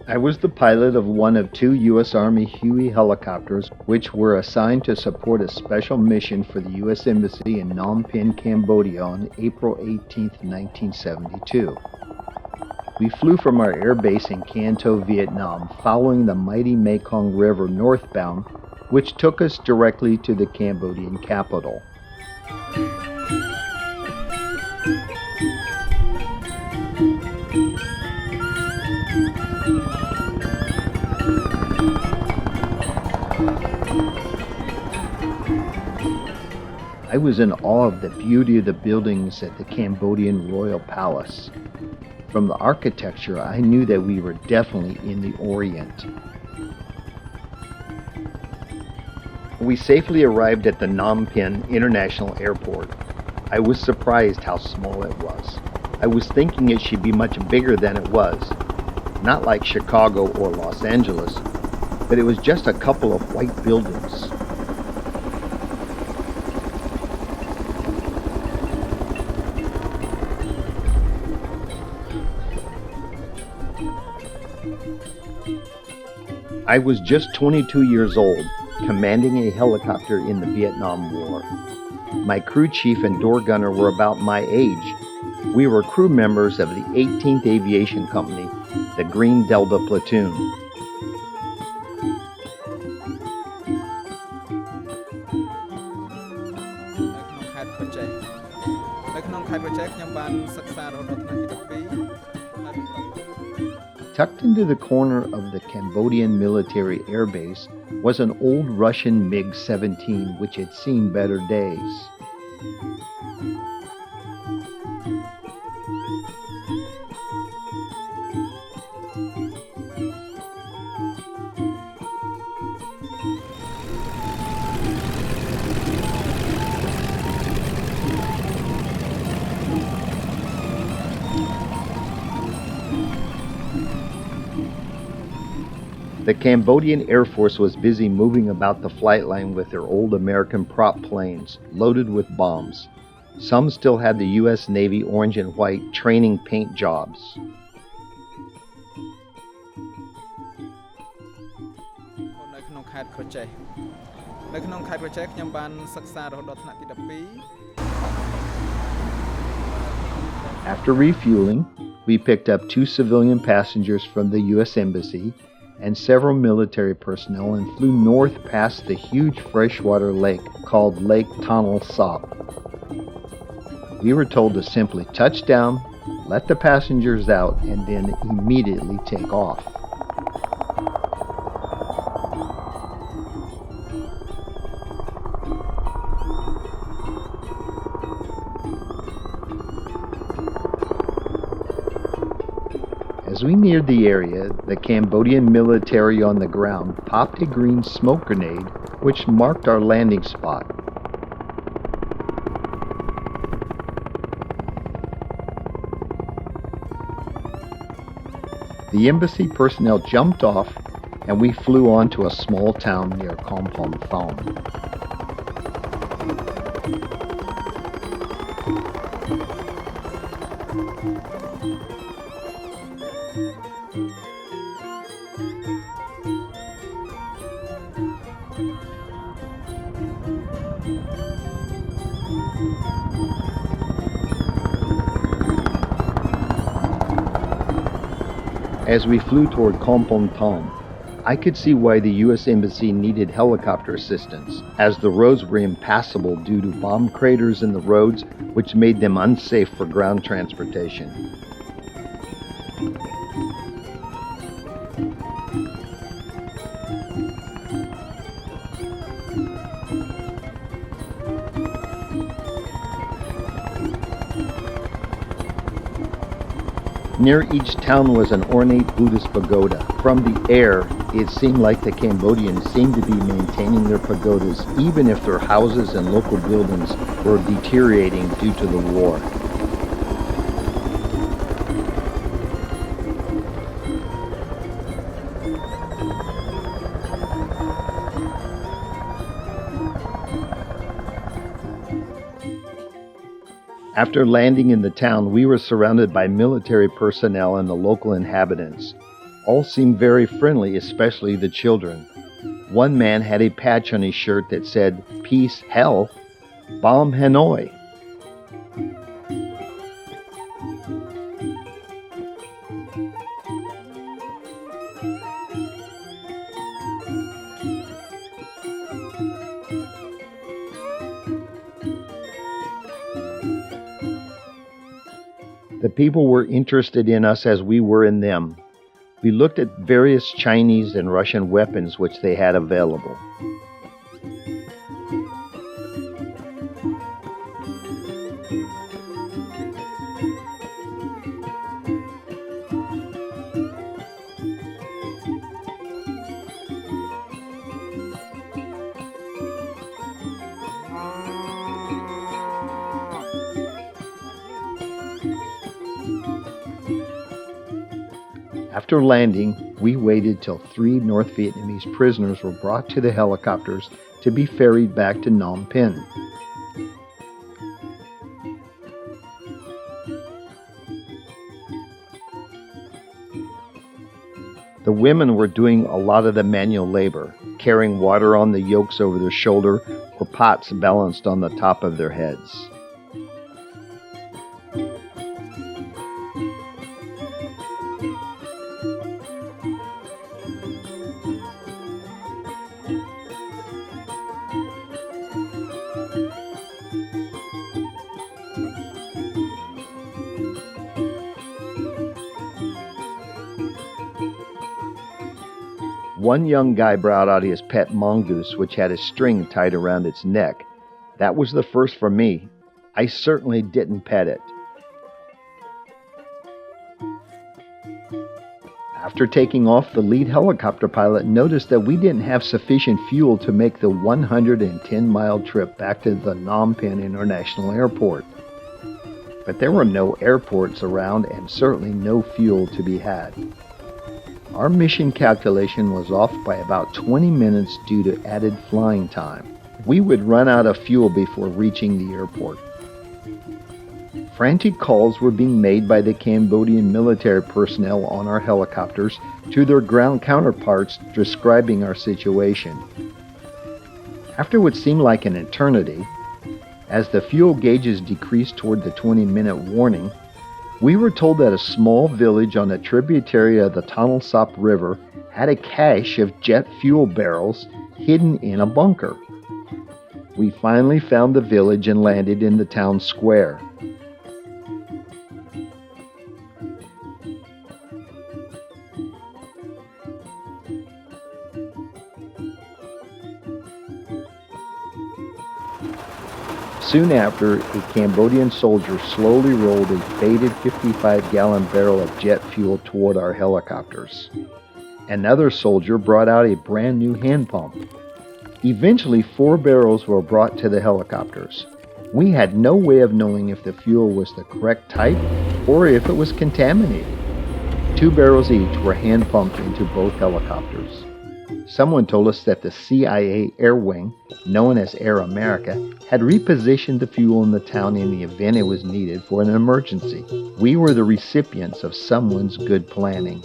I was the pilot of one of two U.S. Army Huey helicopters which were assigned to support a special mission for the U.S. Embassy in Phnom Penh, Cambodia on April 18, 1972. We flew from our airbase in Cambodia, Vietnam, following the mighty Mekong River northbound, which took us directly to the Cambodian capital. I was in awe of the beauty of the buildings at the Cambodian Royal Palace. From the architecture, I knew that we were definitely in the Orient. We safely arrived at the Phnom Penh International Airport. I was surprised how small it was. I was thinking it should be much bigger than it was. Not like Chicago or Los Angeles, but it was just a couple of white buildings. I was just 22 years old, commanding a helicopter in the Vietnam War. My crew chief and door gunner were about my age. We were crew members of the 18th Aviation Company, the Green Delta Platoon. Tucked into the corner of the Cambodian military airbase was an old Russian MiG-17 which had seen better days. The Cambodian Air Force was busy moving about the flight line with their old American prop planes, loaded with bombs. Some still had the U.S. Navy orange and white training paint jobs. After refueling, we picked up 2 civilian passengers from the U.S. Embassy and several military personnel and flew north past the huge freshwater lake called Lake Tonle Sap. We were told to simply touch down, let the passengers out, and then immediately take off. As we neared the area, the Cambodian military on the ground popped a green smoke grenade, which marked our landing spot. The embassy personnel jumped off, and we flew on to a small town near Kompong Thom. As we flew toward Kompong Thom, I could see why the U.S. Embassy needed helicopter assistance, as the roads were impassable due to bomb craters in the roads, which made them unsafe for ground transportation. Near each town was an ornate Buddhist pagoda. From the air, it seemed like the Cambodians seemed to be maintaining their pagodas even if their houses and local buildings were deteriorating due to the war. After landing in the town, we were surrounded by military personnel and the local inhabitants. All seemed very friendly, especially the children. One man had a patch on his shirt that said, "Peace, Hell, Bomb Hanoi." The people were interested in us as we were in them. We looked at various Chinese and Russian weapons which they had available. After landing, we waited till 3 North Vietnamese prisoners were brought to the helicopters to be ferried back to Phnom Penh. The women were doing a lot of the manual labor, carrying water on the yokes over their shoulder or pots balanced on the top of their heads. One young guy brought out his pet mongoose, which had a string tied around its neck. That was the first for me. I certainly didn't pet it. After taking off, the lead helicopter pilot noticed that we didn't have sufficient fuel to make the 110-mile trip back to the Phnom Penh International Airport. But there were no airports around and certainly no fuel to be had. Our mission calculation was off by about 20 minutes due to added flying time. We would run out of fuel before reaching the airport. Frantic calls were being made by the Cambodian military personnel on our helicopters to their ground counterparts describing our situation. After what seemed like an eternity, as the fuel gauges decreased toward the 20-minute warning, we were told that a small village on a tributary of the Tonle Sap River had a cache of jet fuel barrels hidden in a bunker. We finally found the village and landed in the town square. Soon after, a Cambodian soldier slowly rolled a faded 55-gallon barrel of jet fuel toward our helicopters. Another soldier brought out a brand new hand pump. Eventually, 4 barrels were brought to the helicopters. We had no way of knowing if the fuel was the correct type or if it was contaminated. 2 barrels each were hand pumped into both helicopters. Someone told us that the CIA Air Wing, known as Air America, had repositioned the fuel in the town in the event it was needed for an emergency. We were the recipients of someone's good planning.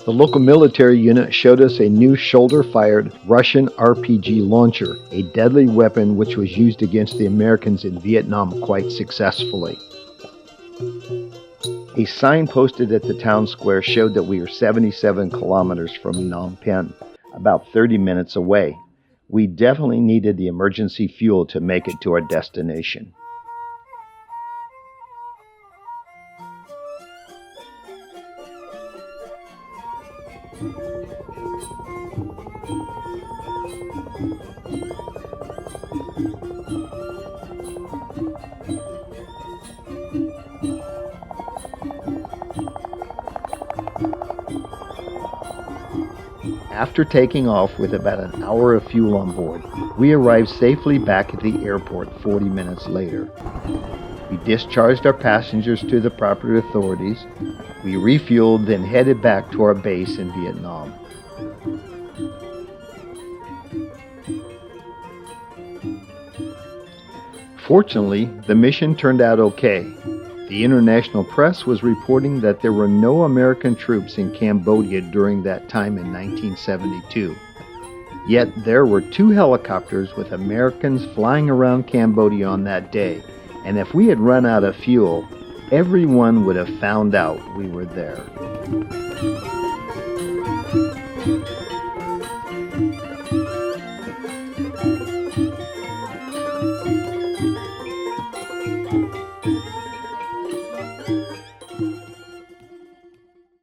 The local military unit showed us a new shoulder-fired Russian RPG launcher, a deadly weapon which was used against the Americans in Vietnam quite successfully. A sign posted at the town square showed that we were 77 kilometers from Phnom Penh, about 30 minutes away. We definitely needed the emergency fuel to make it to our destination. After taking off with about an hour of fuel on board, we arrived safely back at the airport 40 minutes later. We discharged our passengers to the proper authorities. We refueled, then headed back to our base in Vietnam. Fortunately, the mission turned out okay. The international press was reporting that there were no American troops in Cambodia during that time in 1972. Yet there were 2 helicopters with Americans flying around Cambodia on that day, and if we had run out of fuel, everyone would have found out we were there.